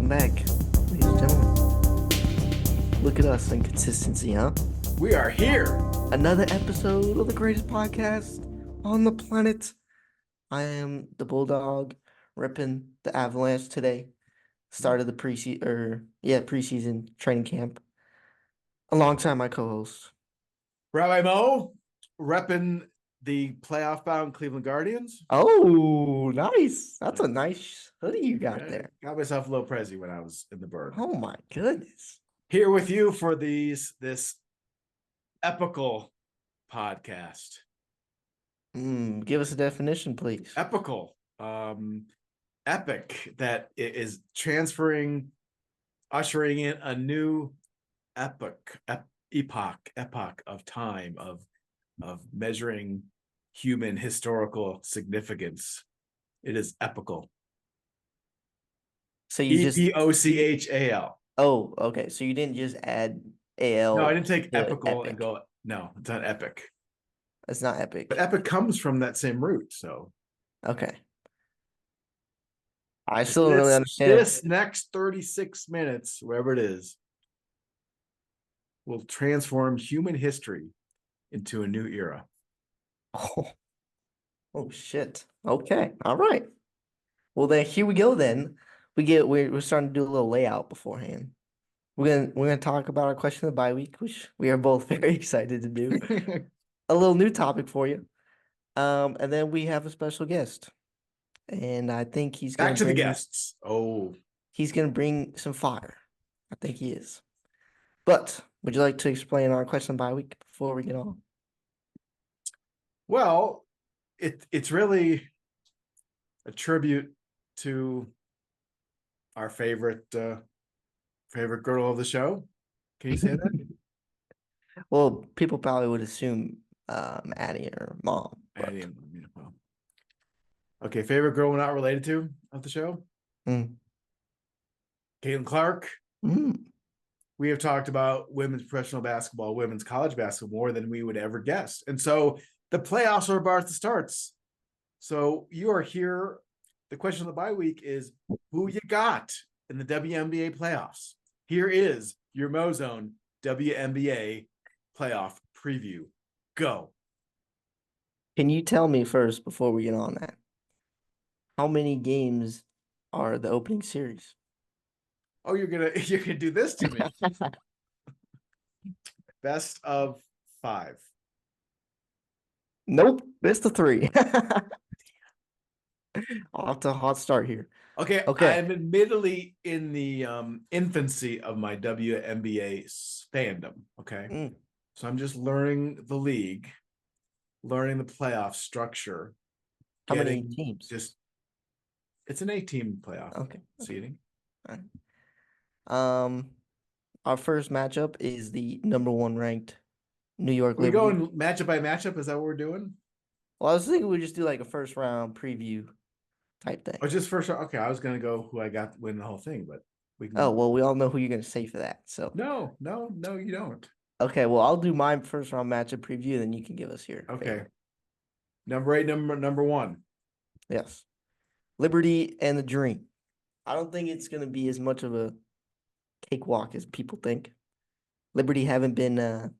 Welcome back, ladies and gentlemen. Look at us and consistency, huh? We are here. Another episode of the greatest podcast on the planet. I am the Bulldog, repping the Avalanche today. Started the preseason training camp alongside my co-host. Rabbi Mo, repping the playoff-bound Cleveland Guardians. Oh, nice. That's a nice hoodie you got there. Got myself a little prezi when I was in the Berg. Oh my goodness. Here with you for this epical podcast. Give us a definition, please. Epical. Epic that is ushering in a new epoch of time of measuring human historical significance. It is epical. So you just Epochal. Oh, okay. So you didn't just add AL. No, I didn't take epical epic. and go. No, it's not epic. It's not epic. But epic comes from that same root. So okay. I still don't really understand. This next 36 minutes, wherever it is, will transform human history into a new era. Oh shit. Okay. All right. Well then here we go then. We're starting to do a little layout beforehand. We're gonna talk about our question of the bye week, which we are both very excited to do. A little new topic for you. And then we have a special guest. And I think he's gonna back to the guests. He's gonna bring some fire. I think he is. But would you like to explain our question of the bye week before we get on? Well, it's really a tribute to our favorite girl of the show. Can you say that? Well, people probably would assume Addie or Mom. Addie and well. Okay, favorite girl we're not related to of the show? Caitlin Clark. We have talked about women's professional basketball, women's college basketball more than we would ever guess. And so the playoffs are about to start. So you are here. The question of the bye week is who you got in the WNBA playoffs. Here is your Mozone WNBA playoff preview. Go. Can you tell me first before we get on that? How many games are the opening series? Oh, you're gonna do this to me. Best of 5. Nope, best of 3. Off to a hot start here. Okay. I'm admittedly in the infancy of my WNBA fandom. Okay. So I'm just learning the league, learning the playoff structure. How many teams? It's an 8-team playoff seeding. All right. Our first matchup is the number 1 ranked New York Liberty. We're going matchup by matchup. Is that what we're doing? Well, I was thinking we'd just do like a first round preview type thing. Oh, just first round. Okay, I was gonna go who I got win the whole thing, but we can. Oh well, we all know who you're gonna say for that. So no, you don't. Okay, well I'll do my first round matchup preview, then you can give us your okay. Favorite. Number 8, number 1. Yes, Liberty and the Dream. I don't think it's gonna be as much of a cakewalk as people think. Liberty haven't been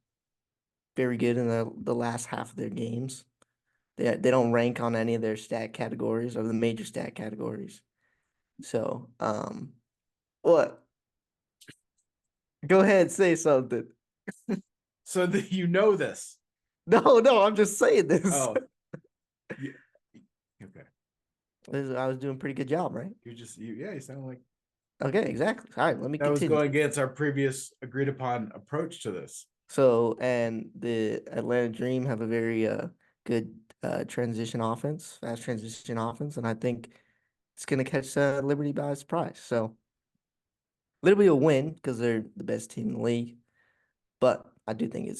very good in the last half of their games. They don't rank on any of their stat categories or the major stat categories. So, what? Go ahead, say something. So that you know this. No, I'm just saying this. Oh. Yeah. Okay. I was doing a pretty good job, right? You sound like. Okay, exactly. All right, let me continue. That was going against our previous agreed upon approach to this. So, and the Atlanta Dream have a very good fast transition offense, and I think it's going to catch Liberty by surprise. So, Liberty will win because they're the best team in the league, but I do think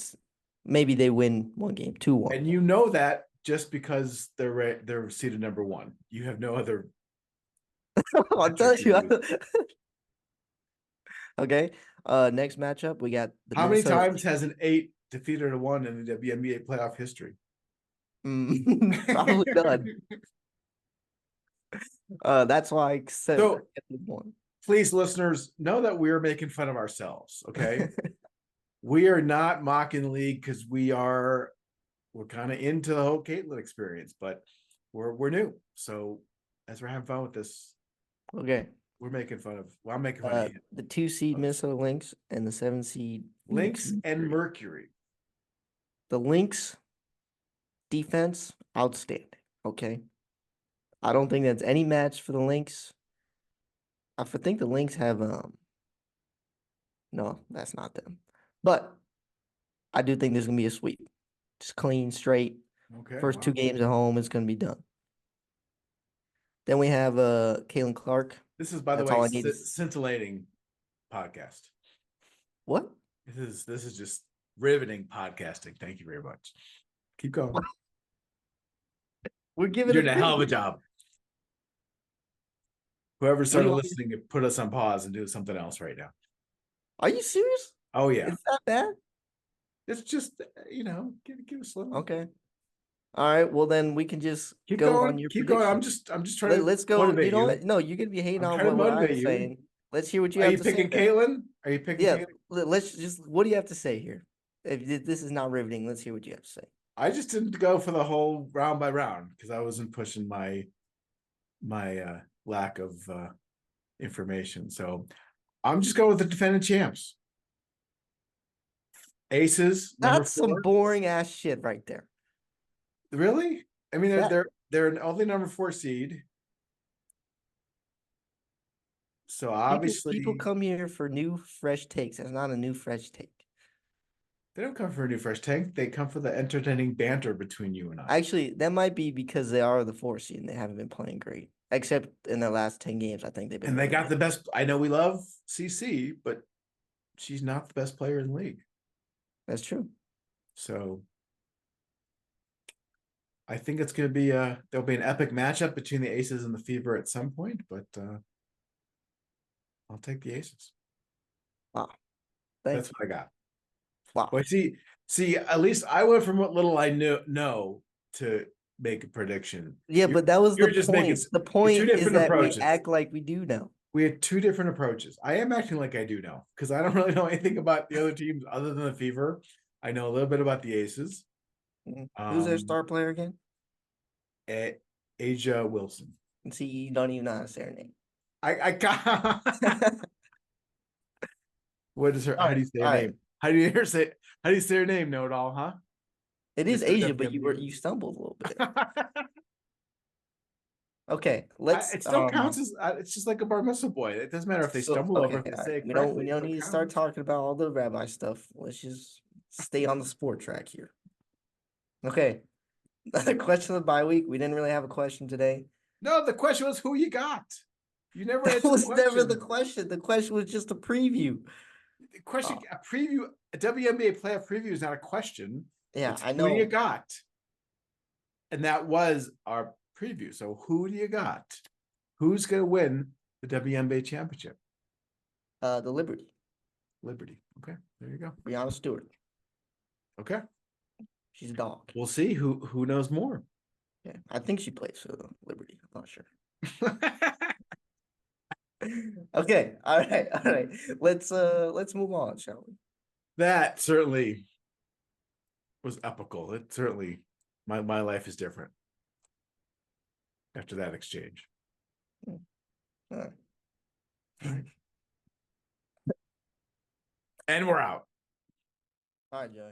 maybe they win 1 game, 2-1. And you know that just because they're seated number 1. You have no other. I'll tell you. Okay. Next matchup, we got the How many times has an 8 defeated a 1 in the WNBA playoff history? Probably none. That's why I said so, 1. please, listeners, know that we're making fun of ourselves. Okay, we are not mocking the league because we're kind of into the whole Caitlin experience, but we're new. So as we're having fun with this, Okay. we're making fun of. Well, I'm making fun of The 2 seed Minnesota Lynx and the 7 seed Lynx and Mercury. The Lynx defense, outstanding. Okay. I don't think that's any match for the Lynx. I think the Lynx have no, that's not them. But I do think there's gonna be a sweep. Just clean, straight. Okay. First wow. 2 games at home, it's gonna be done. Then we have Caitlin Clark. This is, by the That's way, all I need. scintillating podcast. What? This is just riveting podcasting. Thank you very much. Keep going. We're giving You're doing a hell of a preview. job. Whoever started want listening, put us on pause and do something else right now. Are you serious? Oh yeah, It's that bad? it's just give us a little. Okay. All right. Well, then we can just Keep go going. on your Keep prediction. going. I'm just trying to Let's go. motivate You know you. what? No, you're gonna be hating I'm on trying to what I'm motivate you. saying. Let's hear what you Are have you to picking say. Caitlin? Are you picking Yeah. Caitlin? Let's just. What do you have to say here? If this is not riveting, let's hear what you have to say. I just didn't go for the whole round by round because I wasn't pushing my lack of information. So I'm just going with the defending champs. Aces, number That's some 4. boring ass shit right there. Really? I mean, That- they're an only number 4 seed. So obviously people come here for new, fresh takes. That's not a new, fresh take. they don't come for a new fresh tank. They come for the entertaining banter between you and I. Actually, that might be because they are the 4 seed and they haven't been playing great. Except in their last 10 games, I think they've been. And they really got good. the best. I know we love CC, but she's not the best player in the league. That's true. So I think it's going to be there'll be an epic matchup between the Aces and the Fever at some point, but I'll take the Aces. Wow. That's what I got. Wow. Well, see, at least I went from what little I know to make a prediction. Yeah, but that was the just point. making The point two is different that approaches. we act like we do know. We had 2 different approaches. I am acting like I do know because I don't really know anything about the other teams other than the Fever. I know a little bit about the Aces. Who's their star player again? Asia Wilson. And see, you don't even know how to say her name. I got. What is her? How do you say her name? How do you say her name? Know it all, huh? It is Mr. Asia, but WNBA. you stumbled a little bit. Okay, let's. It still counts as it's just like a bar mitzvah boy. It doesn't matter if they stumble over if they say it correctly. We don't need to start talking about all the rabbi stuff. Let's just stay on the sport track here. Okay. The question of the bye week. We didn't really have a question today. No, the question was who you got. You never That answered was the question. never the question. The question was just a preview. The question, a preview, a WNBA playoff preview is not a question. Yeah, it's I know. Who do you got? And that was our preview. So who do you got? Who's going to win the WNBA championship? The Liberty. Liberty. Okay, there you go. Brianna Stewart. Okay. She's a dog. We'll see who knows more. Yeah, I think she plays for the Liberty. I'm not sure. Okay, all right. Let's move on, shall we? That certainly was epical. It certainly my life is different after that exchange. All right. And we're out. All right, Joey.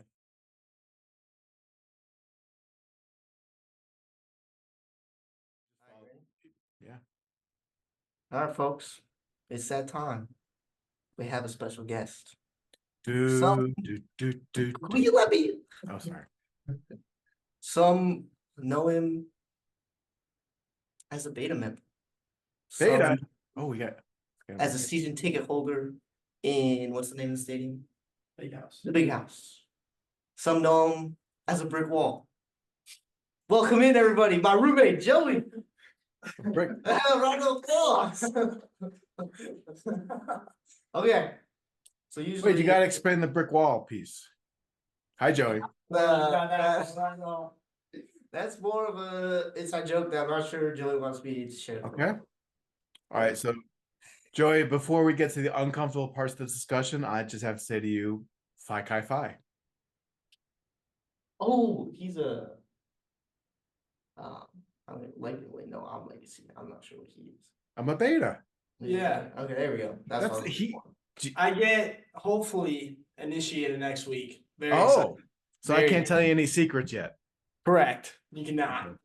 Yeah. All right, folks. It's that time. We have a special guest. Will you let me? Oh, sorry. Some know him as a beta member. Beta. We got as a season ticket holder in what's the name of the stadium? Big House. The Big House. Some know him as a brick wall. Welcome in, everybody. My roommate, Joey. Brick. Round of applause. Okay. So usually Wait, you got to explain the brick wall piece. Hi, Joey. that's more of a inside joke that I'm not sure Joey wants me to share. Okay. All right. So Joey, before we get to the uncomfortable parts of this discussion, I just have to say to you, Phi Chi Phi. Oh, he's a um I don't like wait, no, I'm legacy. I'm not sure what he is. I'm a beta. Yeah. Okay, there we go. That's That's what I was he. I get hopefully initiated next week. Very Oh, excited. so I can't tell you any secrets yet. Correct. You cannot. Okay.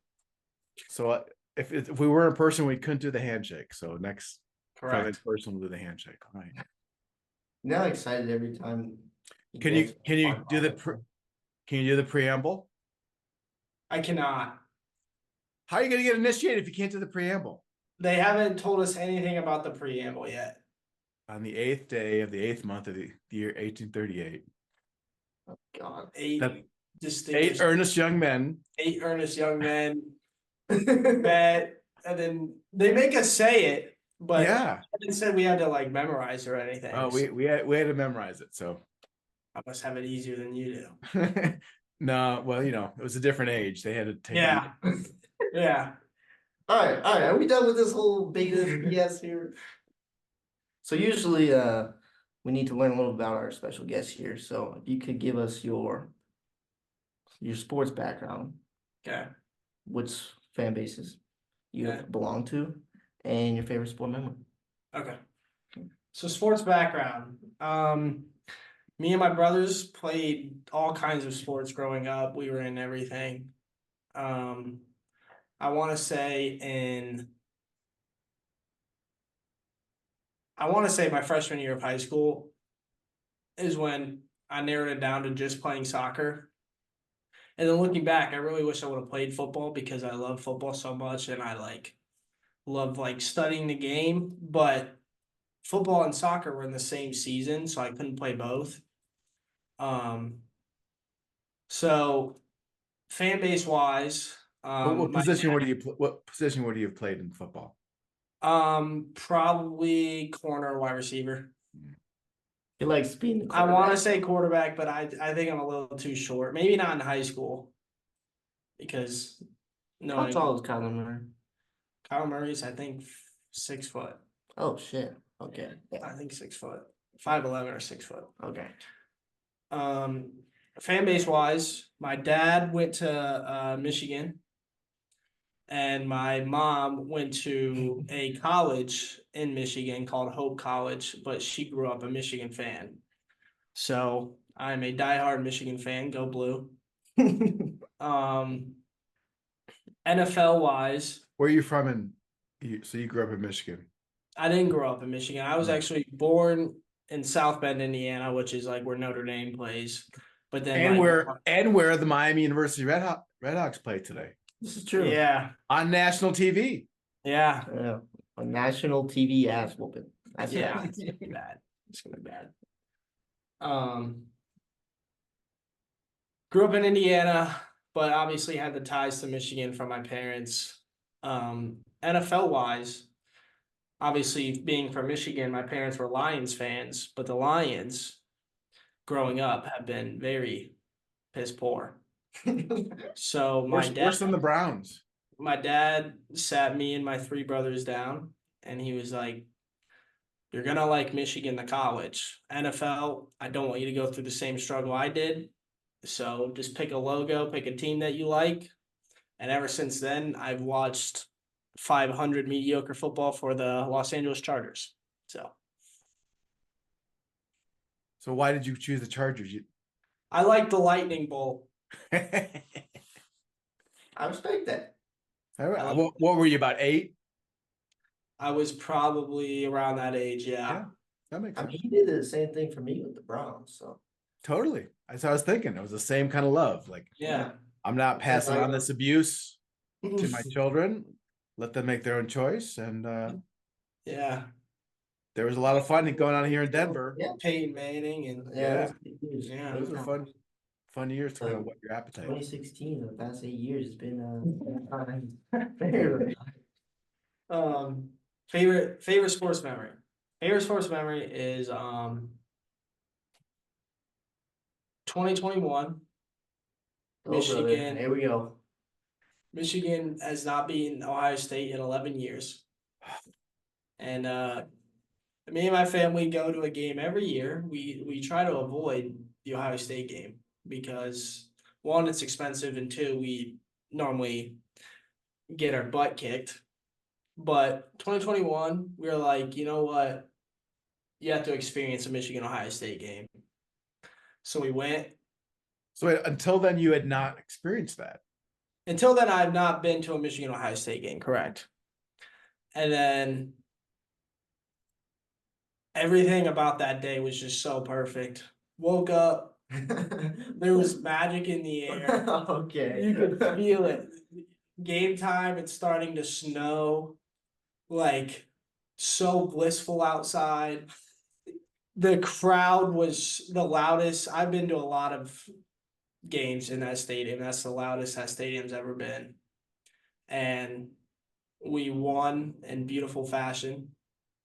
So if we were in person, we couldn't do the handshake. So next time in Correct. person, we'll do the handshake. All right. now excited every time. Can you do the can you do the preamble? I cannot. How are you going to get initiated if you can't do the preamble? They haven't told us anything about the preamble yet. On the 8th day of the 8th month of the year 1838, Oh, God. Eight That- 8 distinguished, earnest young men. 8 earnest young men met, and then they make us say it, but Yeah. they said we had to like memorize or anything. Oh, So we had to memorize it. So I must have it easier than you do. no, well, it was a different age. They had to take. Yeah. Yeah. All right. Are we done with this whole beta BS here? So usually, we need to learn a little about our special guest here. So if you could give us your sports background, Okay. which fan bases you Okay. belong to, and your favorite sport memory. Okay. So sports background. Me and my brothers played all kinds of sports growing up. We were in everything. I want to say my freshman year of high school is when I narrowed it down to just playing soccer. And then looking back, I really wish I would have played football because I love football so much and I love studying the game, but football and soccer were in the same season, so I couldn't play both. So fan base wise, What position would you have played in football? probably corner or wide receiver. He likes being the I want to quarterback. say quarterback, but I think I'm a little too short. Maybe not in high school because How tall is Kyler Murray? Kyle Murray's I think 6 foot. Oh shit. Okay. I Yeah. think 6 foot, 5'11" or 6 foot. Okay. Fan base wise, my dad went to Michigan, and my mom went to a college in Michigan called Hope College, but she grew up a Michigan fan. So I'm a diehard Michigan fan. Go Blue. NFL wise, Where are you from? So you grew up in Michigan. I didn't grow up in Michigan. I was Right. actually born in South Bend, Indiana, which is like where Notre Dame plays. But then And where the Miami University Redhawks play today This is true. yeah, on national TV. yeah, Yeah. A national TV ass whooping. That's yeah, it. it's gonna be bad. It's gonna be bad. Grew up in Indiana, but obviously had the ties to Michigan from my parents. NFL wise, obviously being from Michigan, my parents were Lions fans, but the Lions growing up have been very piss poor. So Worse than the Browns. my dad sat me and my 3 brothers down and he was like, you're gonna like Michigan the college. NFL, I don't want you to go through the same struggle I did. So just pick a logo, pick a team that you like. And ever since then, I've watched 500 mediocre football for the Los Angeles Chargers. So why did you choose the Chargers? I like the Lightning Bolt. I respect that. What were you, about 8? I was probably around that age, yeah. That makes I sense. mean, he did the same thing for me with the Browns. So Totally. That's what I was thinking. It was the same kind of love. Like, Yeah. I'm not passing on this abuse to my Yeah. children. Let them make their own choice. And Yeah. there was a lot of fun going on here in Denver. yeah, Peyton Manning and Yeah. Yeah. Those were fun years to kind of whet your appetite. 2016, the past 8 years, it's been very favorite sports memory. Favorite sports memory is 2021. Michigan. Here we go. Michigan has not beaten Ohio State in 11 years. And Me and my family go to a game every year. We try to avoid the Ohio State game because one, it's expensive, and two, we normally get our butt kicked. But 2021, we were like, you know what? You have to experience a Michigan Ohio State game. So we went. So until then, you had not experienced that. Until then, I've not been to a Michigan Ohio State game, correct? And then everything about that day was just so perfect. Woke up, there was magic in the air. Okay. You could feel it. Game time, it's starting to snow. Like, so blissful outside. The crowd was the loudest. I've been to a lot of games in that stadium. That's the loudest that stadium's ever been. And we won in beautiful fashion,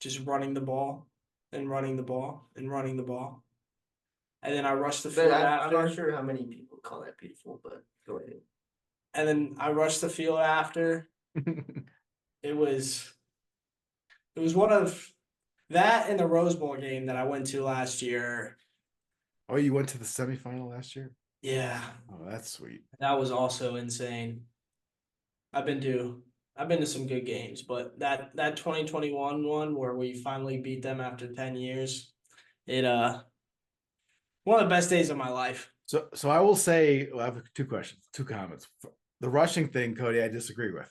just running the ball and running the ball and running the ball. And then I rushed the But field I'm not after. sure how many people call that beautiful, but go ahead. And then I rushed the field after. It was one of that and the Rose Bowl game that I went to last year. Oh, you went to the semifinal last year? Yeah, Oh, that's sweet. that was also insane. I've been to some good games, but that 2021 one where we finally beat them after 10 years, it one of the best days of my life. So I will say, well, I have two questions, two comments. The rushing thing, Cody, I disagree with,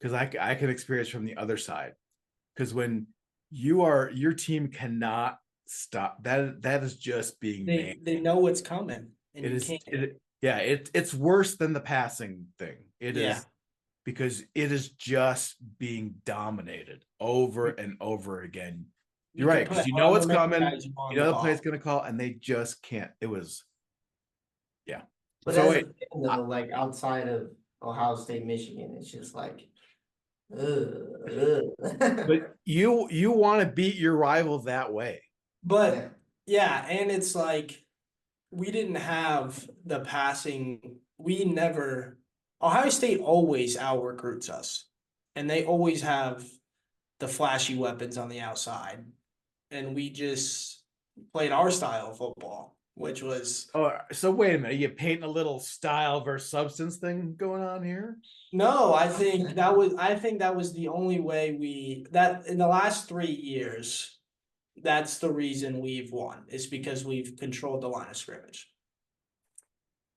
because I can experience from the other side. Because when your team cannot stop, that is just being man. They know what's coming, and It you is can't. it's worse than the passing thing. It Yeah. is, because it is just being dominated over and over again. You're right, because you know what's coming, you know the play's gonna call, and they just can't. It was, yeah. But So as a wait, fan, though, like outside of Ohio State, Michigan, it's just like, ugh. but you want to beat your rival that way. But yeah, and it's like we didn't have the passing. We never. Ohio State always out recruits us, and they always have the flashy weapons on the outside, and we just played our style of football, which was Oh, so wait a minute, you painting a little style versus substance thing going on here? no. I think that was the only way that in the last 3 years. That's the reason we've won, is because we've controlled the line of scrimmage.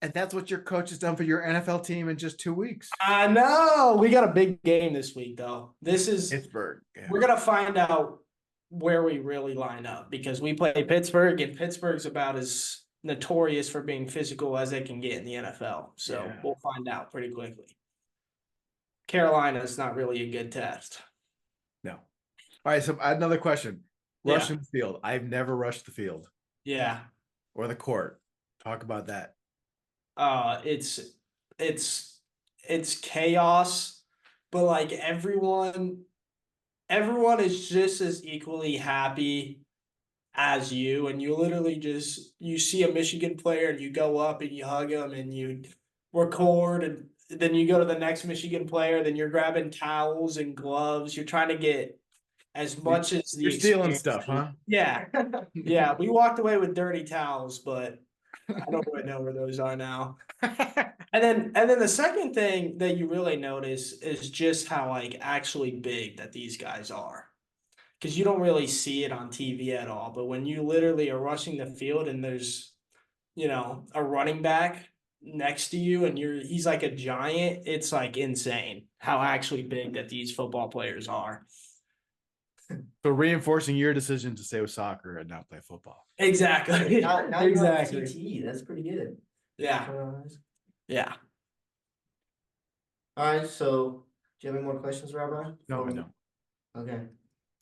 And that's what your coach has done for your NFL team in just 2 weeks. I know. We got a big game this week, though. Pittsburgh. Yeah. We're gonna find out where we really line up, because we play Pittsburgh, and Pittsburgh's about as notorious for being physical as they can get in the NFL. So Yeah. we'll find out pretty quickly. Carolina's not really a good test. No. All right. So another question. Yeah. Rushing the field. I've never rushed the field Yeah. or the court. Talk about that. It's chaos, but like everyone is just as equally happy as you, and you literally just you see a Michigan player and you go up and you hug them and you record, and then you go to the next Michigan player, then you're grabbing towels and gloves, you're trying to get as much as the You're stealing experience. stuff, huh? Yeah. Yeah, we walked away with dirty towels, but I don't really know where those are now. And then the second thing that you really notice is just how like actually big that these guys are. Because you don't really see it on TV at all. But when you literally are rushing the field and there's, a running back next to you and he's like a giant, it's like insane how actually big that these football players are. So reinforcing your decision to stay with soccer and not play football. Exactly. Now Exactly. you're on CTE. That's pretty good. Yeah. Yeah. All right. So, do you have any more questions, Rabbi? No, I don't. Okay.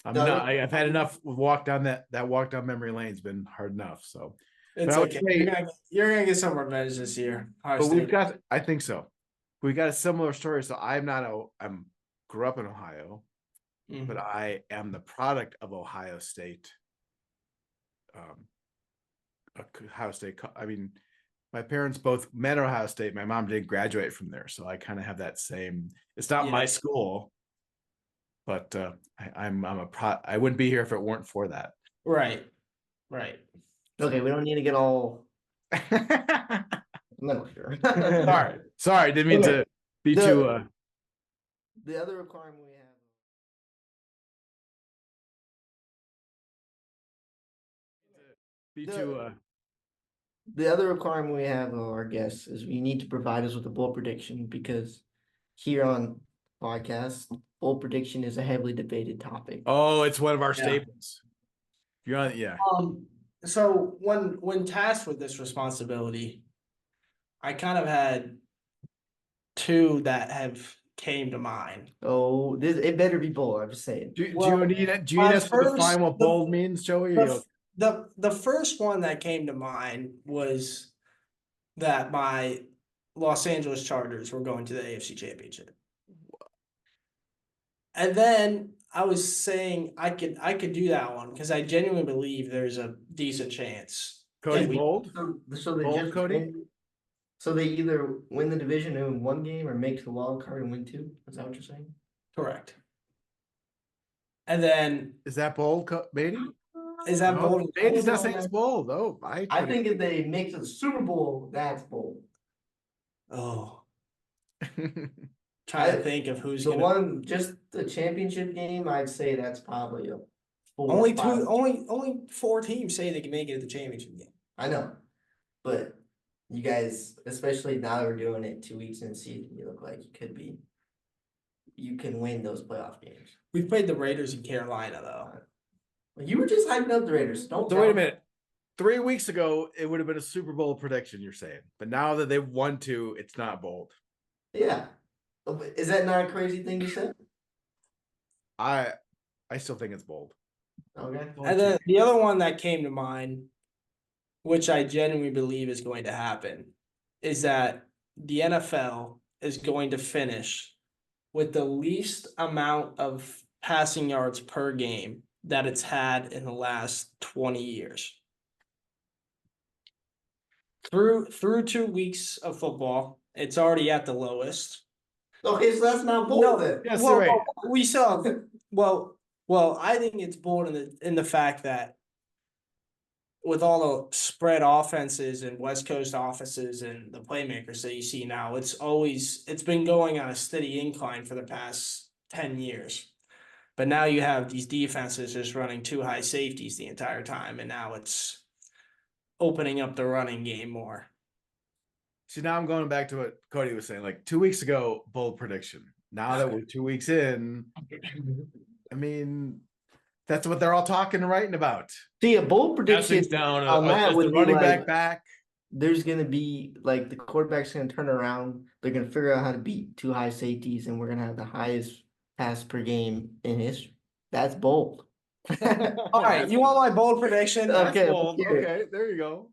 I've had enough walk down that walk down memory lane's been hard enough. So, It's but I would okay. say, You're gonna get some revenge this year. but we've got, I think so. We got a similar story. So I'm grew up in Ohio, but I am the product of Ohio State. Ohio State. I mean, my parents both met at Ohio State. My mom didn't graduate from there, so I kind of have that same. It's not my school, but I wouldn't be here if it weren't for that. Right. Right. Okay, we don't need to get all. No, sure. Sorry, didn't mean Okay. to be The- too. The other requirement we have. Be The- too. The other requirement we have of our guests is we need to provide us with a bold prediction because here on podcast, bold prediction is a heavily debated topic. Oh, it's one of our Yeah. staples. You're on, yeah. So when tasked with this responsibility, I kind of had two that have came to mind. Oh, it better be bold. I'm just saying. Do Well, you need us to first, define what the- bold means, Joey? The first one that came to mind was that my Los Angeles Chargers were going to the AFC Championship. And then I was saying I could do that one because I genuinely believe there's a decent chance. Cody, that we- bold? So they Bold, just Cody? win- So they either win the division and win one game or make the wild card and win two. Is that what you're saying? Correct. And then Is that bold, Beatty? is that No, bold? Beatty's not saying it's bold. Oh, I think if they make the Super Bowl, that's bold. Oh, trying to I- think of who's The gonna one, just the championship game, I'd say that's probably a 4 or only 5. only four teams say they can make it at the championship game. I know, but you guys, especially now that we're doing it 2 weeks in the season, you look like you can win those playoff games. We played the Raiders in Carolina though. Well, you were just hyping up the Raiders. Don't So wait a tell- minute. 3 weeks ago, it would have been a Super Bowl prediction, you're saying. But now that they've won two, it's not bold. Yeah. Is that not a crazy thing you said? I still think it's bold. Okay. And then the other one that came to mind, which I genuinely believe is going to happen, is that the NFL is going to finish with the least amount of passing yards per game that it's had in the last 20 years. Through 2 weeks of football, it's already at the lowest. Okay, so that's not bold No, then. Yes, well, right. we saw. Well, I think it's bold in the fact that with all the spread offenses and West Coast offenses and the playmakers that you see now, it's been going on a steady incline for the past 10 years. But now you have these defenses just running two high safeties the entire time, and now it's opening up the running game more. See, now I'm going back to what Cody was saying. Like 2 weeks ago, bold prediction. Now that we're 2 weeks in, I mean, that's what they're all talking and writing about. See, a bold prediction Passing's down. on that Is would the be running like, back. there's gonna be like the quarterback's gonna turn around. They're gonna figure out how to beat two high safeties, and we're gonna have the highest pass per game in history. That's bold. All right, you want my bold prediction? Okay, That's bold. let's hear it. Okay, there you go.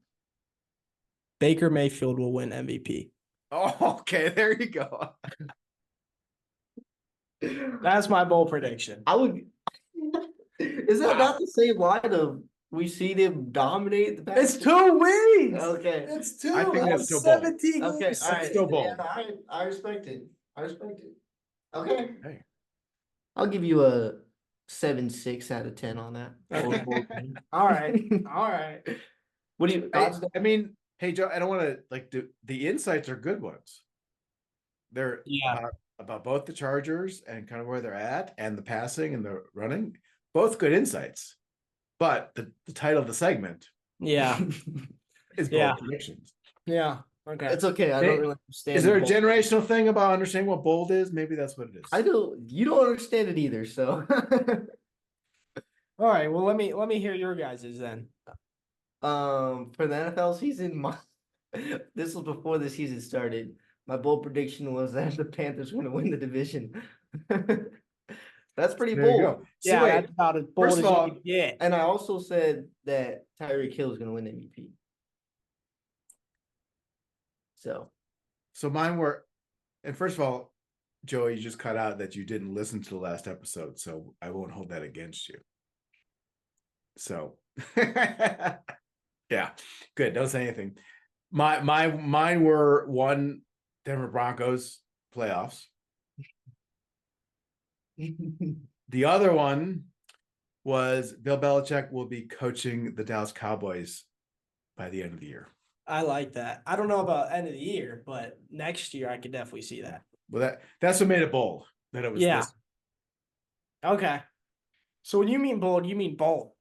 Baker Mayfield will win MVP. Oh, okay, there you go. That's my bold prediction. I would. Is that not the same line of we see them dominate the It's pass? 2 weeks. Okay. It's two. I think that's still bold. 17 Okay. games. All right. still bold. Yeah, I respect it. I respect it. Okay. Hey. I'll give you a 7.6 out of 10 on that. All right. All right. What do you? I mean, hey Joe, I don't want to like the insights are good ones. They're Yeah. about both the Chargers and kind of where they're at, and the passing and the running, both good insights. But the title of the segment Yeah. is bold Yeah. predictions. Yeah. Okay. It's okay. I Hey, don't really understand. Is there a bold. generational thing about understanding what bold is? Maybe that's what it is. I don't. You don't understand it either. So. All right. Well, let me hear your guys's then. For the NFL season, this was before the season started. My bold prediction was that the Panthers were going to win the division. That's pretty There you bold. go. So Yeah, wait, that's about as bold first as of you all- can get. And I also said that Tyreek Hill was going to win MVP. So mine were, and first of all, Joey, you just cut out that you didn't listen to the last episode, so I won't hold that against you. So, yeah, good. Don't say anything. Mine were one Denver Broncos playoffs. The other one was Bill Belichick will be coaching the Dallas Cowboys by the end of the year. I like that. I don't know about end of the year, but next year I could definitely see that. Well, that's what made it bold. That it was Yeah. this. Okay. So when you mean bold, you mean bold.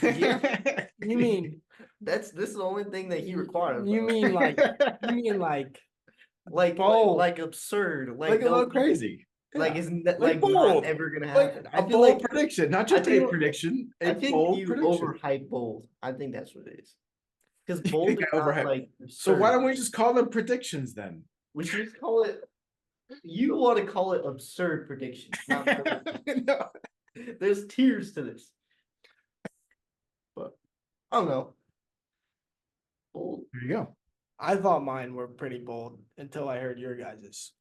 Yeah. You mean This is the only thing that he requires. you mean like bold. like absurd, like a no, little crazy. like Yeah. isn't that Like like not bold. ever gonna Like happen? a bold prediction, not just a prediction, I a think bold you prediction. overhype bold. I think that's what it is. Because You bold think is I not overhype? like So why absurd. don't we just call them predictions then? We should just call it. You want to call it absurd predictions, not bold. No. There's tiers to this. But I don't know. Bold. There you go. I thought mine were pretty bold until I heard your guys's.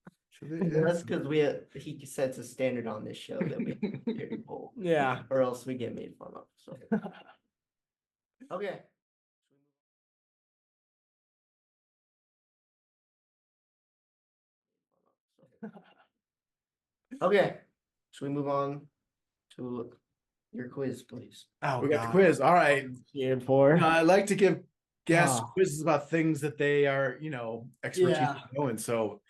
That's because he sets a standard on this show that we very bold, Yeah. or else we get made fun of. So okay. Okay. Should we move on to your quiz, please? Oh, We got the God. quiz. All right. Scared for. I like to give guests Ah. quizzes about things that they are, expertise Yeah. knowing. So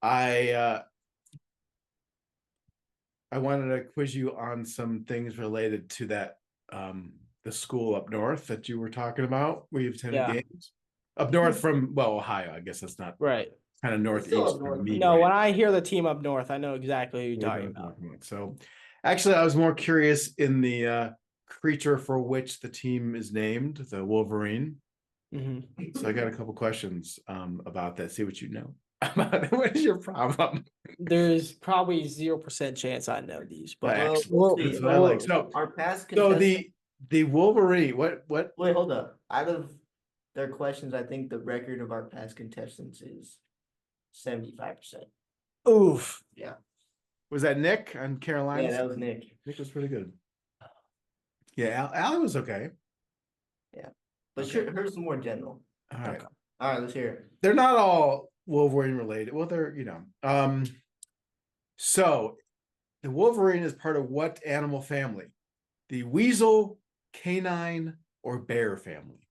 I wanted to quiz you on some things related to that the school up north that you were talking about where you've attended Yeah. games. Up north from Ohio. I guess that's not Right. kind of northeast Still up from north. me. No, right? when I hear the team up north, I know exactly who you're Yeah, talking about. So actually I was more curious in the creature for which the team is named, the Wolverine. Mm-hmm. So I got a couple questions about that. See what you know. What is your problem? There's probably 0% chance I know these, but Excellent. That's what I like. So our past so contestants. the Wolverine, what Wait, hold up. Out of their questions, I think the record of our past contestants is 75%. oof. Yeah. was that Nick on Carolina? Yeah, that was Nick. Nick was pretty good. Yeah, Al was okay. Yeah. But Okay. sure, here's some more general. All right. Okay. All right, let's hear it. They're not all Wolverine related. Well, they're, so the Wolverine is part of what animal family? The weasel, canine, or bear family?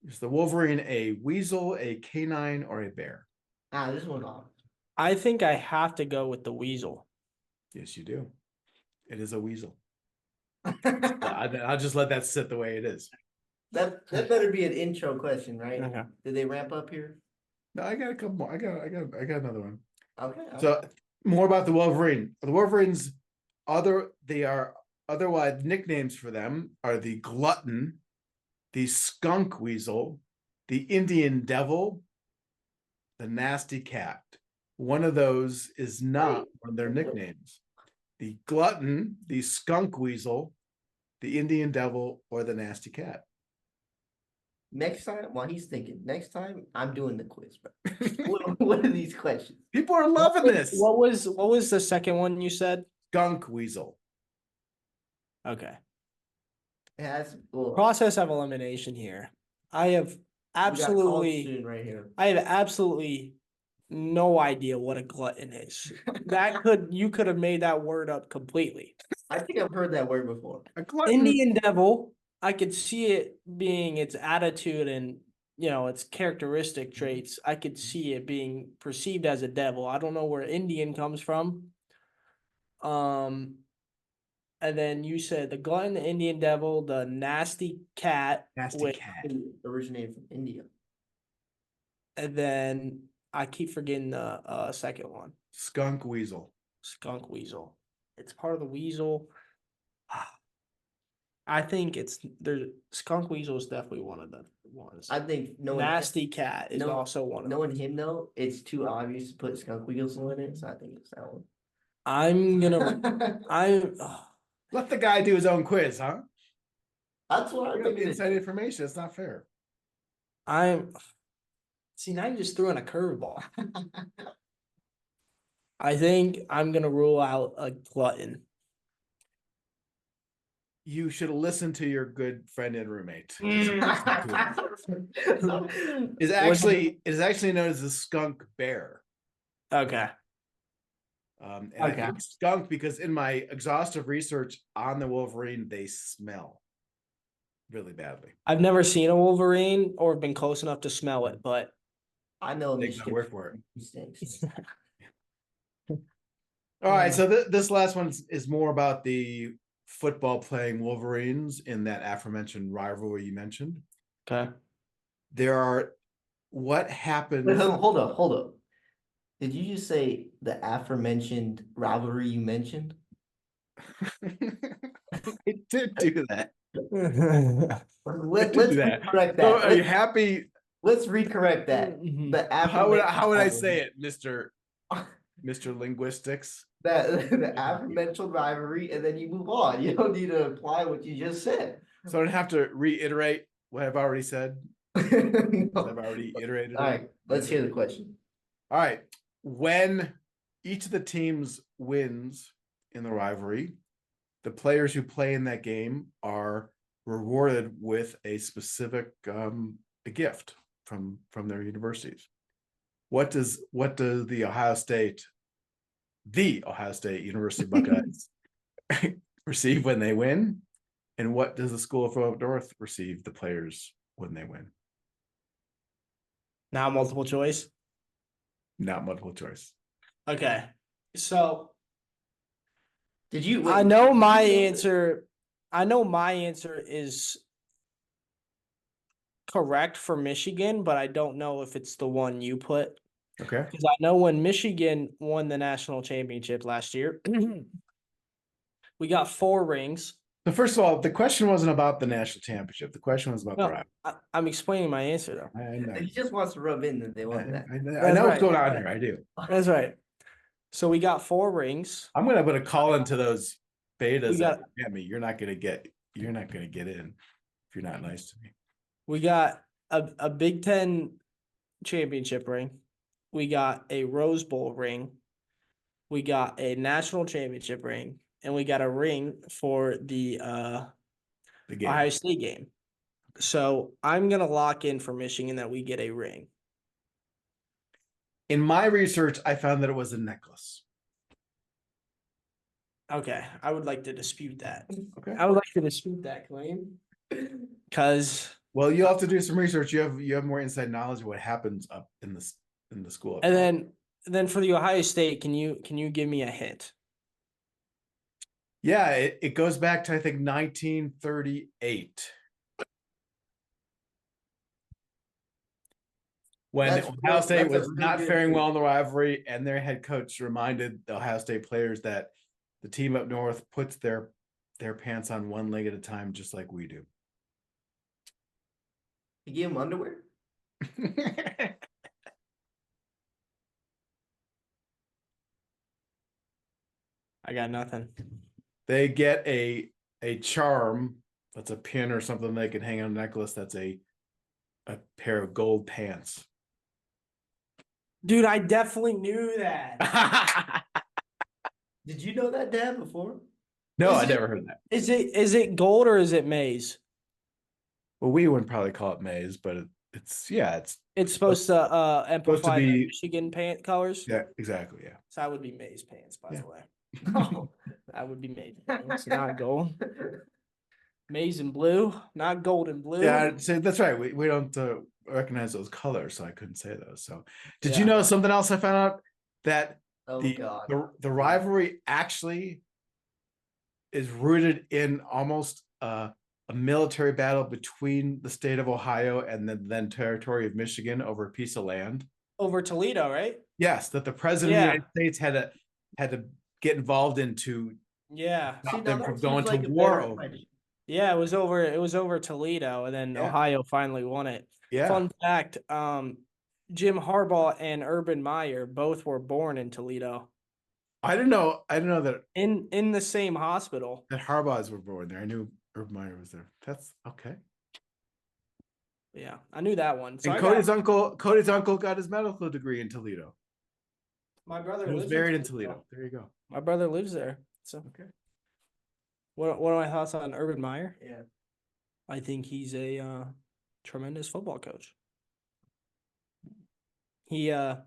Is the Wolverine a weasel, a canine, or a bear? This one off. I think I have to go with the weasel. Yes, you do. It is a weasel. I'll just let that sit the way it is. That better be an intro question, right? Okay. Did they ramp up here? No, I got a couple more. I got another one. Okay. So more about the Wolverine. The Wolverines, they are otherwise nicknames for them are the Glutton, the Skunk Weasel, the Indian Devil, the Nasty Cat. One of those is not one of their nicknames. The Glutton, the Skunk Weasel, the Indian Devil, or the Nasty Cat. Next time, while he's thinking, next time I'm doing the quiz, bro. What are these questions? People are loving this. What was the second one you said? Skunk Weasel. Okay. It has Process of elimination here. I have absolutely right here. I have absolutely no idea what a glutton is. You could have made that word up completely. I think I've heard that word before. A glutton. Indian devil, I could see it being its attitude and its characteristic traits. I could see it being perceived as a devil. I don't know where Indian comes from. And then you said the glutton, the Indian devil, the nasty cat. Nasty Cat. Originated from India. And then I keep forgetting the second one. Skunk Weasel. Skunk weasel. It's part of the weasel. I think skunk weasel is definitely one of the ones. I think Nasty cat is also one of them. Knowing him though, it's too obvious to put skunk weasel in it, so I think it's that one. Let the guy do his own quiz, huh? That's what I think. Inside information. It's not fair. See, now you just threw in a curveball. I think I'm gonna rule out a glutton. You should listen to your good friend and roommate. Is actually known as the skunk bear. Okay. And I Okay. think skunk because in my exhaustive research on the Wolverine, they smell really badly. I've never seen a Wolverine or been close enough to smell it, but I know Take my Michigan word for it. stinks. All right, so this last one is more about the football playing Wolverines in that aforementioned rivalry you mentioned. okay. There are what Wait, happens. hold up, hold up. Did you just say the aforementioned rivalry you mentioned? I did do that. I did do Let's that. recorrect So that. are you happy? Let's recorrect that. Mhm. The How would I say aforementioned it, Mr. Linguistics? that the aforementioned rivalry, and then you move on. You don't need to apply what you just said. So I don't have to reiterate what I've already said. I've All already iterated it. right, let's hear the question. All right. When each of the teams wins in the rivalry, the players who play in that game are rewarded with a specific a gift from their universities. What does the Ohio State University Buckeyes receive when they win? And what does the School of Up North receive the players when they win? Now multiple choice. Not multiple choice. Okay. So Did you? I Wait, know did my you know answer. I know my answer is correct for Michigan, but I don't know if it's the one you put. Okay. Because I know when Michigan won the national championship last year, we got 4 rings. So first of all, the question wasn't about the national championship. The question was about the No, rival. I'm explaining my answer though. I know. He just wants to rub in that they won that. I That's know what's right. going on here. I do. That's right. So we got 4 rings. I'm gonna put a call into those betas We that got get me. You're not gonna get in if you're not nice to me. we got a Big Ten championship ring. We got a Rose Bowl ring. We got a national championship ring, and we got a ring for the The game. Ohio State game. So I'm gonna lock in for Michigan that we get a ring. In my research, I found that it was a necklace. Okay, I would like to dispute that. Okay. I would like to dispute that claim because, Well, you'll have to do some research. You have more inside knowledge of what happens up in the school. and then for the Ohio State, can you give me a hint? Yeah, it goes back to I think 1938. When Ohio State was not faring well in the rivalry, and their head coach reminded the Ohio State players that the team up north puts their pants on one leg at a time, just like we do. You give him underwear? I got nothing. They get a charm that's a pin or something they can hang on a necklace. That's a pair of gold pants. Dude, I definitely knew that. Did you know that, Dad, before? No, I never heard that. Is it gold or is it maize? Well, we wouldn't probably call it maize, but it's It's supposed to amplify the be- Michigan pant colors. yeah, exactly, yeah. So that would be maize pants, by Yeah. the way. No. That would be maize pants, not gold. Maize and blue, not gold and blue. Yeah, so that's right. We don't recognize those colors, so I couldn't say those. So, did you Yeah. know something else I found out that Oh the God. the rivalry actually is rooted in almost a military battle between the state of Ohio and the then territory of Michigan over a piece of land? Over Toledo, right? Yes, that the president of the United States had to get involved into Yeah. stop now them that from seems going like to a war better over. question. Yeah, it was over Toledo, and then Yeah. Ohio finally won it. Yeah. Fun fact, Jim Harbaugh and Urban Meyer both were born in Toledo. I didn't know that In the same hospital. Harbaugh's were born there. I knew Urban Meyer was there. That's okay. Yeah, I knew that one. So And I Cody's uncle got his medical degree in Toledo. my brother He was lives married in Toledo. There you go. My brother lives there. So Okay. what are my thoughts on Urban Meyer? Yeah. I think he's a tremendous football coach. He I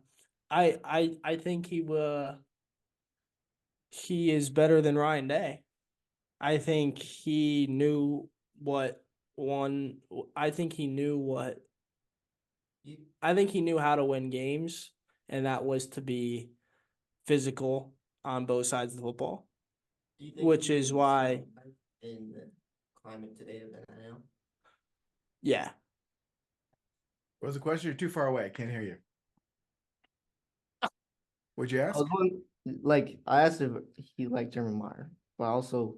think he will he is better than Ryan Day. I think he knew what one. I think he knew what. I think he knew how to win games, and that was to be physical on both sides of the football. Do you think Which he is is why, in the climate today of NIL? yeah, What was the question? You're too far away. I can't hear you. What'd you I ask? was wondering, like, I asked if he liked Urban Meyer, but also,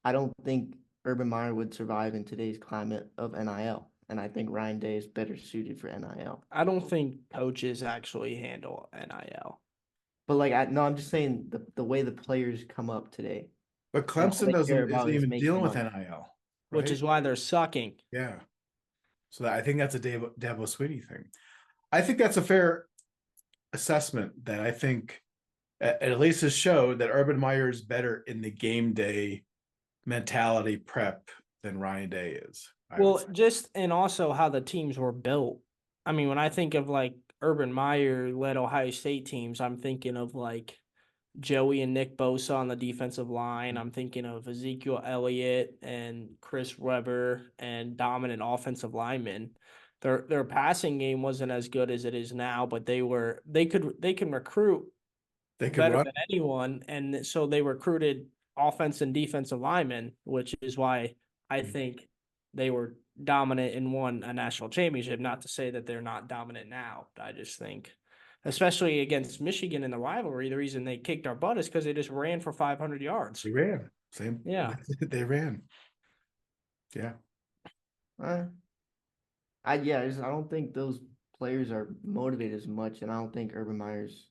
I don't think Urban Meyer would survive in today's climate of NIL, and I think Ryan Day is better suited for NIL. I don't think coaches actually handle NIL, But like, I'm just saying the way the players come up today, But and all Clemson they care isn't about is even making dealing with money. NIL, which right? is why they're sucking. Yeah. So I think that's a Dabo Swinney thing. I think that's a fair assessment that I think at least has showed that Urban Meyer is better in the game day mentality prep than Ryan Day is. Well, just and also how the teams were built. I mean, when I think of like Urban Meyer led Ohio State teams, I'm thinking of like Joey and Nick Bosa on the defensive line. I'm thinking of Ezekiel Elliott and Chris Webber and dominant offensive linemen. Their passing game wasn't as good as it is now, but they can recruit They could better run. than anyone, and so they recruited offense and defensive linemen, which is why I think they were dominant and won a national championship. Not to say that they're not dominant now, but I just think, especially against Michigan in the rivalry, the reason they kicked our butt is because they just ran for 500 yards. They ran. Same. Yeah. They ran. Yeah. Uh, I don't think those players are motivated as much, and I don't think Urban Meyer's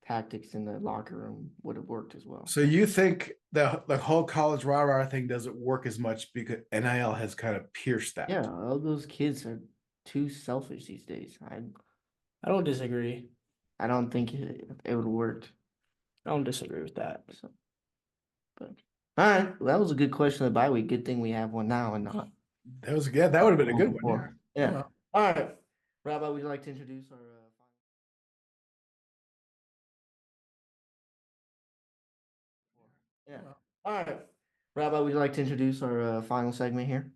tactics in the locker room would have worked as well. So you think the whole college rah-rah thing doesn't work as much because NIL has kind of pierced that? Yeah, all those kids are too selfish these days. I don't disagree. I don't think it would have worked. I don't disagree with that. So, but all right, well, that was a good question of the bye week. Good thing we have one now and not That was good. That would have been a good one. Yeah. before. Yeah. All right, Rabbi, would you like to introduce our final? Yeah. All right, Rabbi, would you like to introduce our final segment here?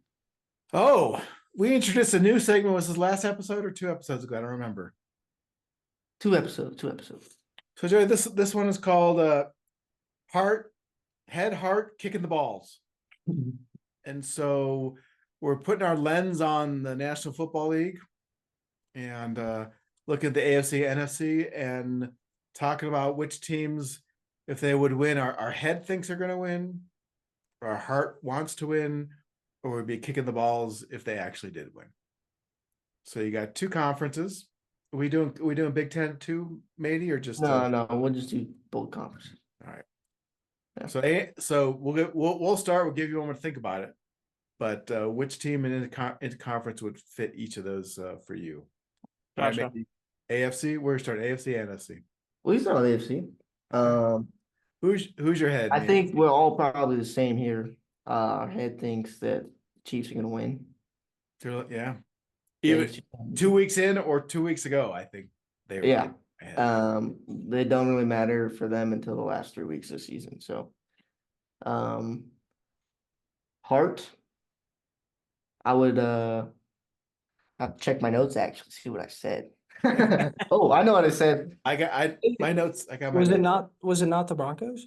Oh, we introduced a new segment. Was this last episode or 2 episodes ago? I don't remember. 2 episodes. So Joey, this one is called heart kicking the balls. And so we're putting our lens on the National Football League and looking at the AFC, NFC, and talking about which teams, if they would win, our head thinks they're going to win, or our heart wants to win, or would be kicking the balls if they actually did win. So you got two conferences. Are we doing Big Ten too, Matey, or just No, we'll just do both conferences. all right. Yeah. So we'll start. We'll give you a moment to think about it. But which team in conference would fit each of those for you? All right, Gotcha. maybe AFC. We're starting AFC, NFC. Well, he's not on the AFC. Who's your head? I man? think we're all probably the same here. Our head thinks that Chiefs are going to win. Yeah. Even 2 weeks in or 2 weeks ago, I think they were. Yeah. They don't really matter for them until the last 3 weeks of the season. So, Hart, I would have to check my notes actually, see what I said. Oh, I know what I said. My notes. I got my Was it notes. was it not the Broncos?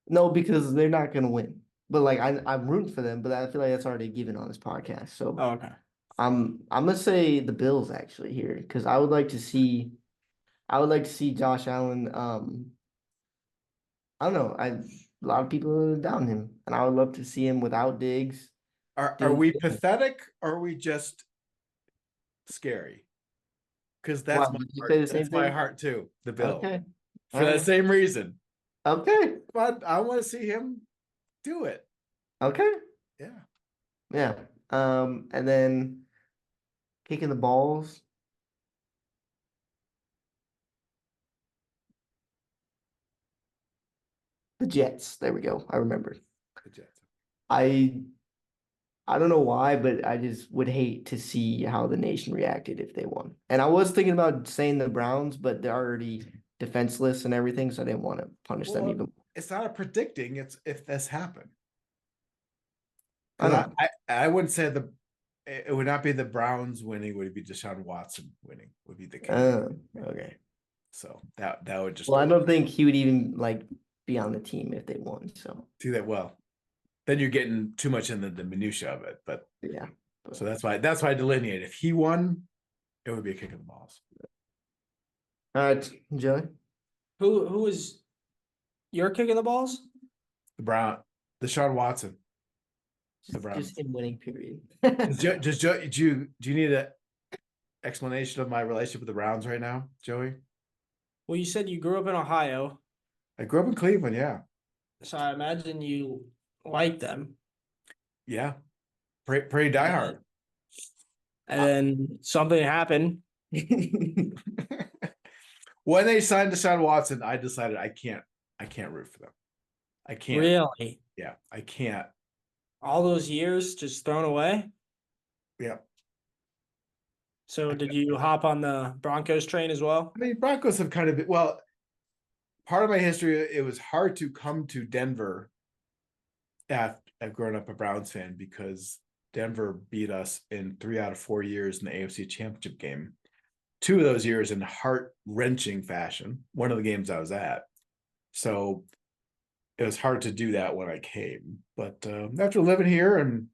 No, because they're not going to win. But like I'm rooting for them, but I feel like that's already given on this podcast. So Oh, okay. I'm gonna say the Bills actually here because I would like to see Josh Allen. I don't know. A lot of people down him, and I would love to see him without Diggs. Are we pathetic or are we just scary? Because that's Wow, my did you heart. say the same That's my thing? heart too. The Bill. Okay. For that same reason. Okay. But I want to see him do it. Okay. Yeah. Yeah. And then kicking the balls. The Jets. There we go. I remember. The Jets. I don't know why, but I just would hate to see how the nation reacted if they won. And I was thinking about saying the Browns, but they're already defenseless and everything, so I didn't want to punish them Well, even. it's not a predicting, it's if this happened. I Because know. I wouldn't say it would not be the Browns winning, would be Deshaun Watson winning, would be the case. Okay. So that would just Well, I don't think he would even like be on the team if they won. So do that well. Then you're getting too much into the minutia of it. But yeah. so that's why I delineate. If he won, it would be a kick in the balls. All right, Joey. Who is you're kicking the balls? Deshaun Watson. The Browns. Just him winning, period. Do you need an explanation of my relationship with the Browns right now, Joey? Well, you said you grew up in Ohio, I grew up in Cleveland, yeah. so I imagine you like them. Yeah. Pretty diehard. And then something happened. When they signed Deshaun Watson, I decided I can't root for them. I can't. Really? Yeah, I can't. All those years just thrown away? Yeah. So did you hop on the Broncos train as well? I mean, Broncos have kind of been, well, part of my history, it was hard to come to Denver I've grown up a Browns fan because Denver beat us in 3 out of 4 years in the AFC Championship game. 2 of those years in heart-wrenching fashion. One of the games I was at. So it was hard to do that when I came. But after living here, and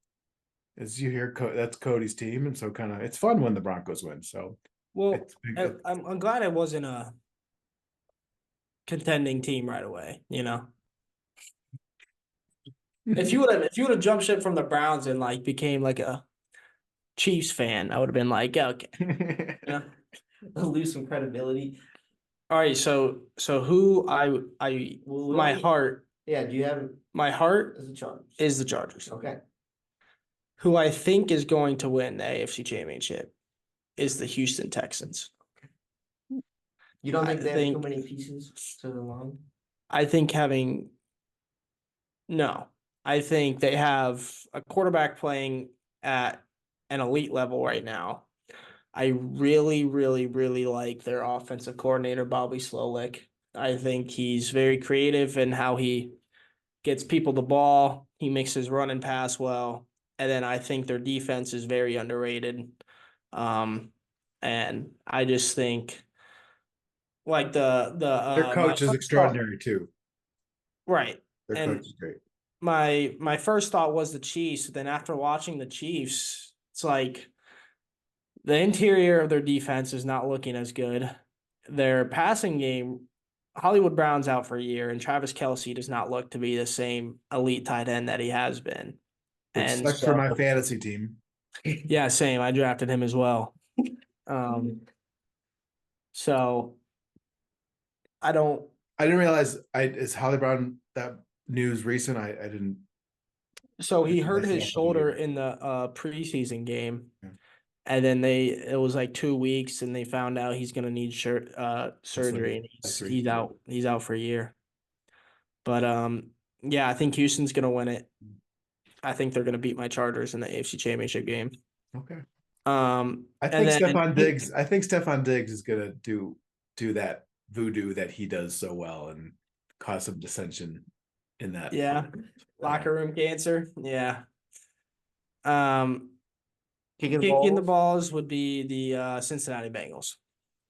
as you hear, that's Cody's team, and so kind of it's fun when the Broncos win. So Well, I'm glad I wasn't a contending team right away, you know. If you would have jumped ship from the Browns and like became like a Chiefs fan, I would have been like, yeah, okay. Yeah. Lose some credibility. All right, so who Well, my heart Yeah, do you have my heart as a Chargers? is the Chargers. Okay. Who I think is going to win the AFC Championship is the Houston Texans. You don't think I they have too think- many pieces to the line? I think no. I think they have a quarterback playing at an elite level right now. I really, really, really like their offensive coordinator, Bobby Slowick. I think he's very creative in how he gets people the ball. He mixes run and pass well. And then I think their defense is very underrated. And I just think like their my coach is first extraordinary too. right. Their And coach is great. my first thought was the Chiefs. Then after watching the Chiefs, it's like the interior of their defense is not looking as good. Their passing game, Hollywood Brown's out for a year, and Travis Kelce does not look to be the same elite tight end that he has been. Which And sucks for my fantasy team. yeah, same. I drafted him as well. So I didn't realize is Holly Brown that news recent? I didn't. So he hurt his Yeah. shoulder in the preseason game. Yeah. And then it was like 2 weeks and they found out he's gonna need surgery and he's out for a year. But yeah, I think Houston's gonna win it. I think they're gonna beat my Chargers in the AFC Championship game. Okay. I think Stephon Diggs is gonna do that voodoo that he does so well and cause some dissension in that. Yeah. Locker room cancer. Yeah. Kicking the balls would be the Cincinnati Bengals.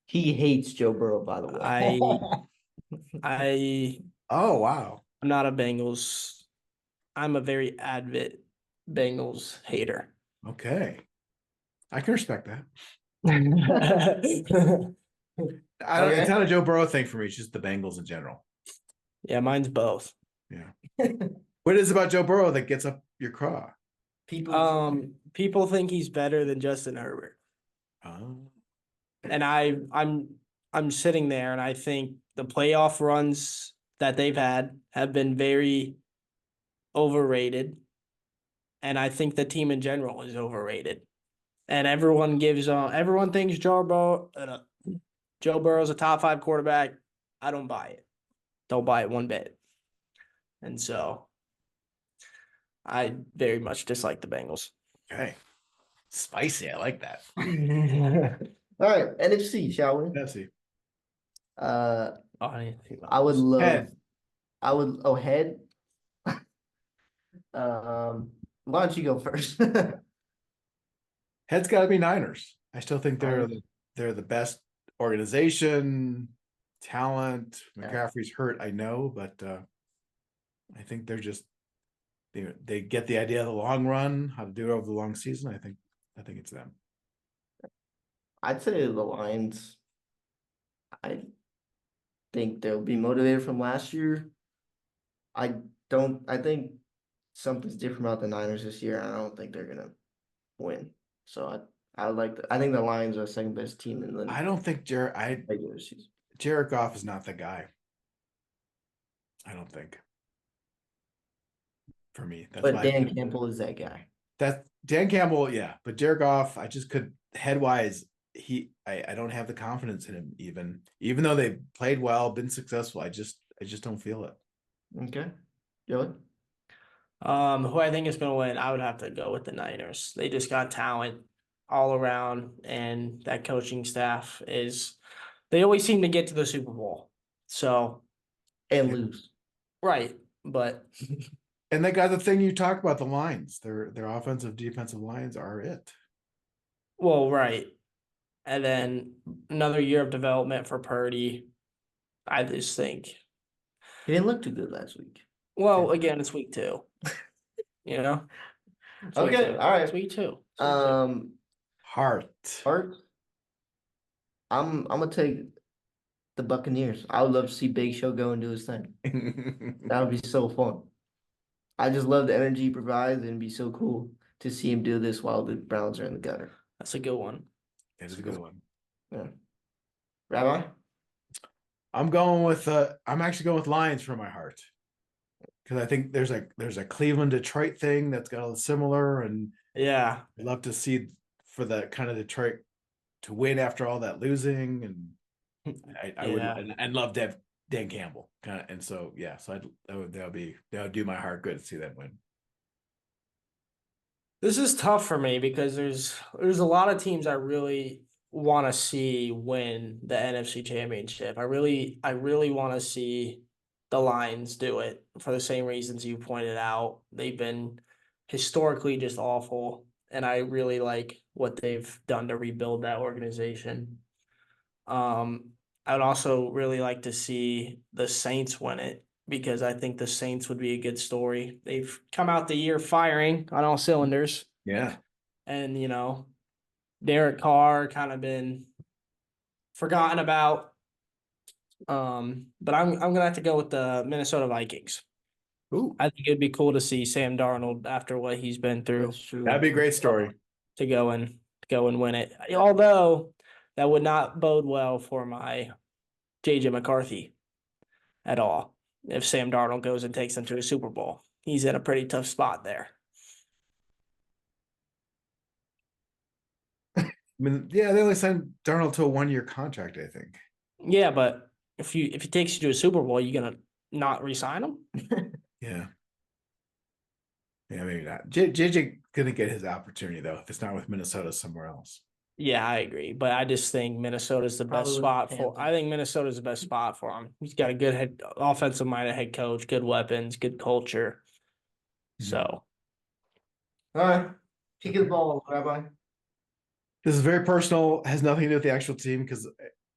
He hates Joe Burrow, by the way. Oh wow. I'm not a Bengals. I'm a very avid Bengals hater. Okay. I can respect that. Okay. It's not a Joe Burrow thing for me. It's just the Bengals in general. Yeah, mine's both. Yeah. What is it about Joe Burrow that gets up your craw? People think he's better than Justin Herbert. Oh. And I'm sitting there and I think the playoff runs that they've had have been very overrated. And I think the team in general is overrated. And everyone thinks Joe Burrow's a top 5 quarterback. I don't buy it. Don't buy it one bit. And so I very much dislike the Bengals. Okay. Spicy. I like that. All right, NFC, shall we? NFC. I would love I would, oh, head. Why don't you go first? Head's got to be Niners. I still think Niners. they're the best organization, talent. Yeah. McCaffrey's hurt, I know, but I think they're just they get the idea of the long run, how to do it over the long season. I think it's them. I'd say the Lions. I think they'll be motivated from last year. I I think something's different about the Niners this year. I don't think they're gonna win. So I would like I think the Lions are the second best team in the I don't think regular season. Jared Goff is not the guy. I don't think. For me, that's But my Dan opinion. Campbell is that guy. That Dan Campbell, yeah, but Jared Goff, I just could head wise. I don't have the confidence in him, even though they played well, been successful. I just don't feel it. Okay. Joey? Who I think is going to win, I would have to go with the Niners. They just got talent all around, and that coaching staff they always seem to get to the Super Bowl. So, And lose. right. But, And they got the thing you talk about, the lines. Their offensive, defensive lines are it. well, right. And then another year of development for Purdy. I just think, He didn't look too good last week. well, again, it's week 2. You know? It's week Okay, 2. all right. It's week 2. It's week 2. Heart. Art, I'm gonna take the Buccaneers. I would love to see Big Show go and do his thing. That would be so fun. I just love the energy he provides, and it'd be so cool to see him do this while the Browns are in the gutter. That's a good one. It's a good one. Yeah. Rabbi? I'm actually going with Lions for my heart. Because I think there's a Cleveland Detroit thing that's got a similar, and Yeah. I'd love to see for the kind of Detroit to win after all that losing, and I would Yeah. and I'd love to have Dan Campbell kind of, and so yeah, so that would do my heart good to see that win. This is tough for me because there's a lot of teams I really want to see win the NFC Championship. I really want to see the Lions do it for the same reasons you pointed out. They've been historically just awful, and I really like what they've done to rebuild that organization. I would also really like to see the Saints win it because I think the Saints would be a good story. They've come out the year firing on all cylinders, Yeah, and Derek Carr kind of been forgotten about. But I'm gonna have to go with the Minnesota Vikings. ooh, I think it'd be cool to see Sam Darnold after what he's been through That's true. that'd be a great story. to go and win it. Although that would not bode well for my JJ McCarthy at all. If Sam Darnold goes and takes them to a Super Bowl, he's in a pretty tough spot there. I mean, yeah, they only signed Darnold to a 1-year contract, I think. Yeah, but if he takes you to a Super Bowl, you gonna not re-sign him? Yeah. Yeah, maybe not. JJ gonna get his opportunity though. If it's not with Minnesota, somewhere else. Yeah, I agree, but I just think Minnesota's the best Probably with spot the for. Panthers. I think Minnesota's the best spot for him. He's got a good offensive minded head coach, good weapons, good culture. So All right. Kick the ball, Rabbi. This is very personal, has nothing to do with the actual team because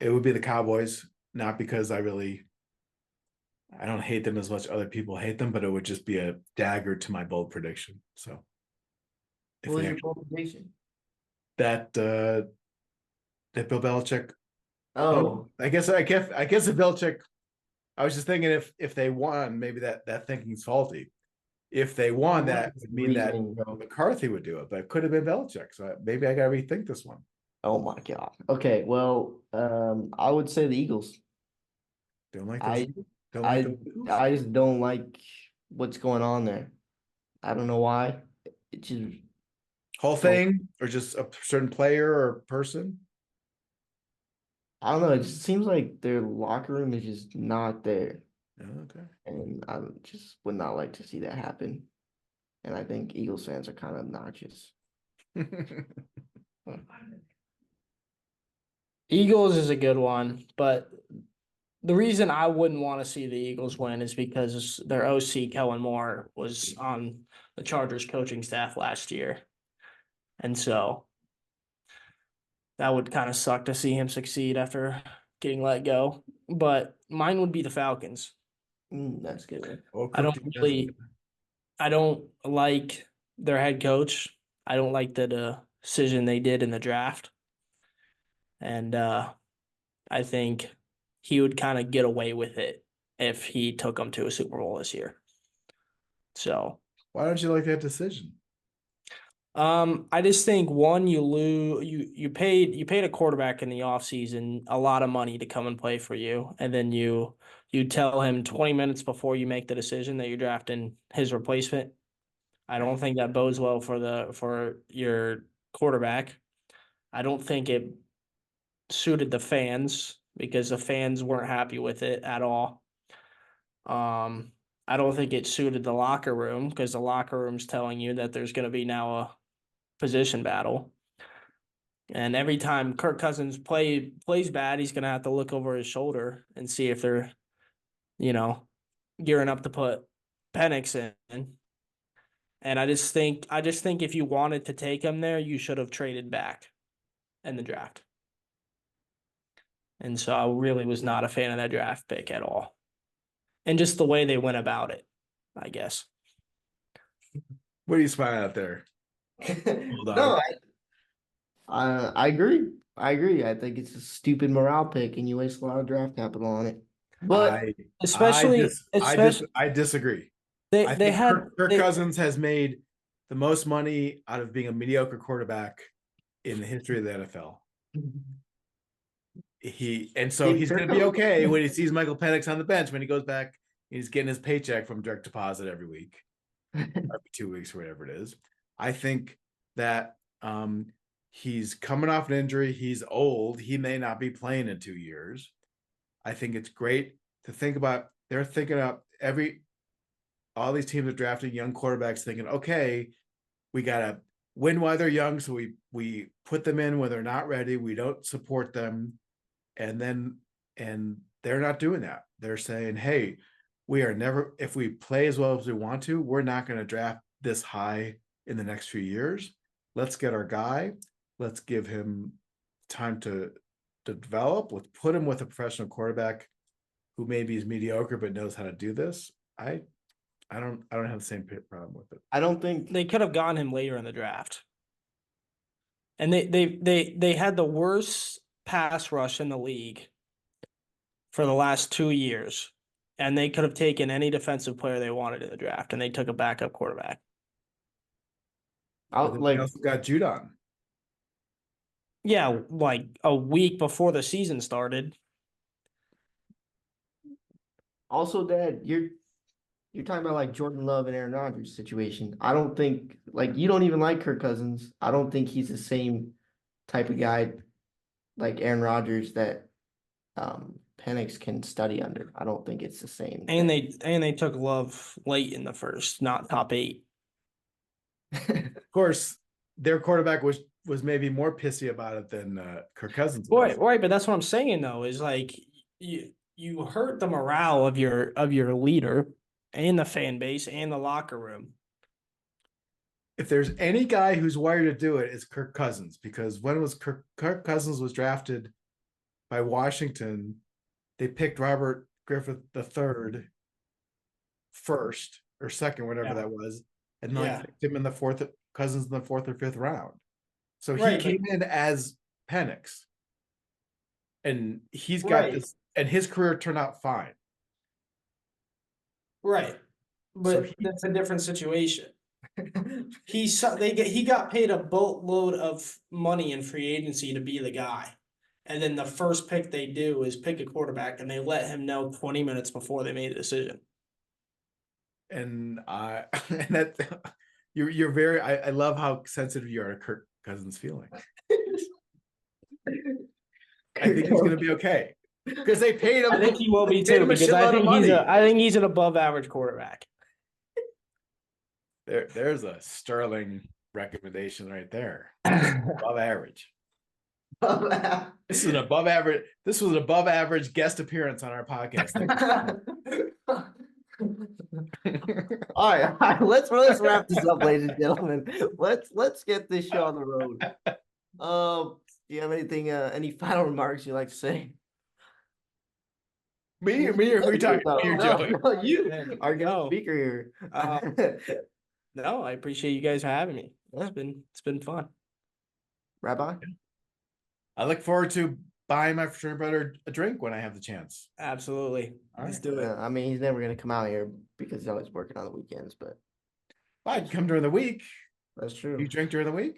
it would be the Cowboys, not because I don't hate them as much other people hate them, but it would just be a dagger to my bold prediction. So if What was they your actually, bold prediction? that that Bill Belichick. Oh, I guess if Belichick, I was just thinking if they won, maybe that thinking's faulty. If they won, that would mean that reasoning, bro. McCarthy would do it, but it could have been Belichick. So maybe I gotta rethink this one. Oh my God. Okay, well, I would say the Eagles. Don't like those. I Don't like I those Eagles? I just don't like what's going on there. I don't know why. It just Whole thing, or just a certain player or person? I don't know. It just seems like their locker room is just not there, Okay. and I just would not like to see that happen. And I think Eagles fans are kind of obnoxious. Eagles is a good one, but the reason I wouldn't want to see the Eagles win is because their OC Kellen Moore was on the Chargers coaching staff last year, and so that would kind of suck to see him succeed after getting let go. But mine would be the Falcons. That's good. Well, I don't really, I don't like their head coach. I don't like the decision they did in the draft, and I think he would kind of get away with it if he took them to a Super Bowl this year. So, why don't you like that decision? I just think one, you paid a quarterback in the offseason a lot of money to come and play for you, and then you tell him 20 minutes before you make the decision that you're drafting his replacement. I don't think that bodes well for your quarterback. I don't think it suited the fans because the fans weren't happy with it at all. I don't think it suited the locker room because the locker room's telling you that there's going to be now a position battle. And every time Kirk Cousins plays bad, he's going to have to look over his shoulder and see if they're, gearing up to put Penix in. And I just think if you wanted to take him there, you should have traded back in the draft. And so I really was not a fan of that draft pick at all. And just the way they went about it, I guess. What are you smiling at there? No, I agree. I agree. I think it's a stupid morale pick, and you waste a lot of draft capital on it. But I disagree. I think Kirk they Cousins has made the most money out of being a mediocre quarterback in the history of the NFL. He's going to be okay when he sees Michael Penix on the bench when he goes back and he's getting his paycheck from direct deposit every week, every 2 weeks, or whatever it is. I think that he's coming off an injury. He's old. He may not be playing in 2 years. I think it's great to think about. They're thinking up all these teams are drafting young quarterbacks thinking, okay, we got to win while they're young. So we put them in when they're not ready. We don't support them. And they're not doing that. They're saying, hey, if we play as well as we want to, we're not going to draft this high in the next few years. Let's get our guy. Let's give him time to develop. Let's put him with a professional quarterback who maybe is mediocre but knows how to do this. I don't have the same problem with it. I don't think they could have gotten him later in the draft. And they had the worst pass rush in the league for the last 2 years. And they could have taken any defensive player they wanted in the draft, and they took a backup quarterback. They also got Judon. Yeah, like a week before the season started. Also, Dad, you're talking about like Jordan Love and Aaron Rodgers situation. I don't think you don't even like Kirk Cousins. I don't think he's the same type of guy like Aaron Rodgers that Penix can study under. I don't think it's the same. And they took Love late in the first, not top 8. Of course, their quarterback was maybe more pissy about it than Kirk Cousins was. Right, but that's what I'm saying though, is like you hurt the morale of your leader and the fan base and the locker room. If there's any guy who's wired to do it, it's Kirk Cousins, because when was Kirk Cousins was drafted by Washington, they picked Robert Griffith III first or second, whatever that was, and picked him in the fourth, Cousins in the 4th or 5th round. So he came in as Penix, and he's got this, and his career turned out fine. Right, but that's a different situation. He got paid a boatload of money in free agency to be the guy, and then the first pick they do is pick a quarterback, and they let him know 20 minutes before they made a decision. And you're very. I love how sensitive you are to Kirk Cousins' feeling. I think he's going to be okay because they paid him. I think he will be too, because I think he's an above average quarterback. There's a sterling recommendation right there. Above average. This is an above average. This was an above average guest appearance on our podcast. All right, let's wrap this up, ladies and gentlemen. Let's get this show on the road. Do you have anything, any final remarks you'd like to say? Me, or we talking to you, Joey? No, you are No. speaker here. No, I appreciate you guys for having me. Yeah. It's been fun. Rabbi? I look forward to buying my fraternity brother a drink when I have the chance. Absolutely. All Let's right. do it. I mean, he's never gonna come out here because he's always working on the weekends, but I'd come during the week. that's true. You drink during the week?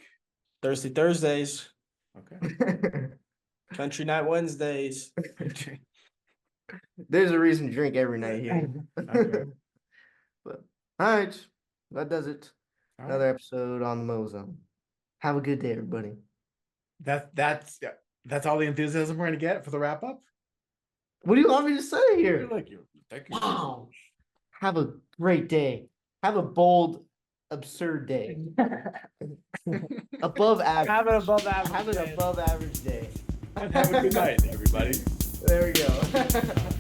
Thursdays, Okay. country night Wednesdays. There's a reason to drink every night here. Okay. But all right, that does it. All Another right. episode on the Mo Zone. Have a good day, everybody. That's all the enthusiasm we're gonna get for the wrap up. What do you want me to say here? Thank you. Thank you. Wow. Have a great day. Have a bold, absurd day. Above average. Have an above average. Have an day. above average day. And have a good night, everybody. There we go.